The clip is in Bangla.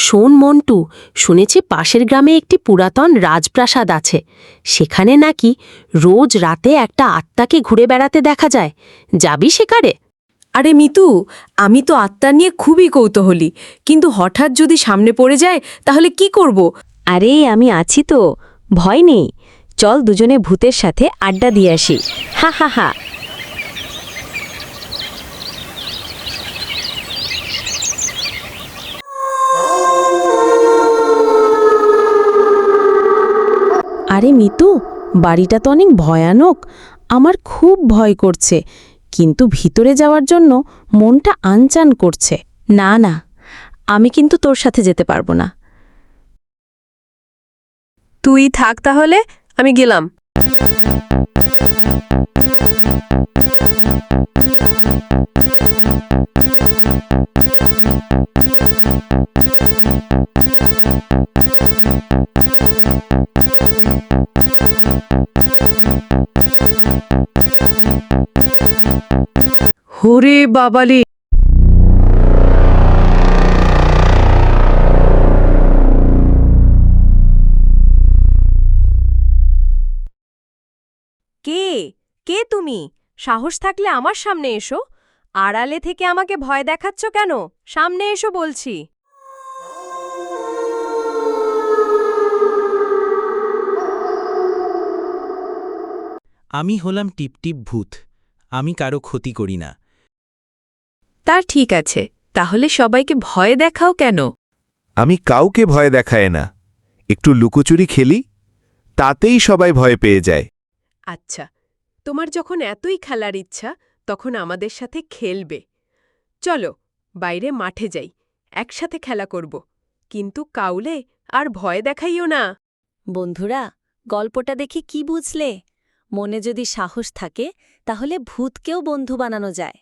শোন মন্টু, শুনেছি পাশের গ্রামে একটি পুরাতন রাজপ্রাসাদ আছে। সেখানে নাকি রোজ রাতে একটা আত্মাকে ঘুরে বেড়াতে দেখা যায়। যাবি সেকারে? আরে মিতু, আমি তো আত্মা নিয়ে খুবই কৌতূহলী, কিন্তু হঠাৎ যদি সামনে পড়ে যায় তাহলে কি করব? আরে আমি আছি তো, ভয় নেই। চল দুজনে ভূতের সাথে আড্ডা দিয়ে আসি। হা হা হা। আরে মিতু, বাড়িটা তো অনেক ভয়ানক। আমার খুব ভয় করছে, কিন্তু ভিতরে যাওয়ার জন্য মনটা আনচান করছে। না না, আমি কিন্তু তোর সাথে যেতে পারবো না। তুই থাক তাহলে, আমি গেলাম। ওরে বাবালে! কে কে তুমি? সাহস থাকলে আমার সামনে এসো। আড়ালে থেকে আমাকে ভয় দেখাচ্ছ কেন? সামনে এসো বলছি। আমি হলাম টিপটিপ ভূত। আমি কারো ক্ষতি করি না। তার ঠিক আছে, তাহলে সবাইকে ভয় দেখাও কেন? আমি কাউকে ভয় দেখায় না, একটু লুকোচুরি খেলি, তাতেই সবাই ভয় পেয়ে যায়। আচ্ছা, তোমার যখন এতই খেলার ইচ্ছা, তখন আমাদের সাথে খেলবে। চলো বাইরে মাঠে যাই, একসাথে খেলা করব। কিন্তু কাউলে আর ভয় দেখাইও না। বন্ধুরা, গল্পটা দেখে কি বুঝলে? মনে যদি সাহস থাকে তাহলে ভূতকেও বন্ধু বানানো যায়।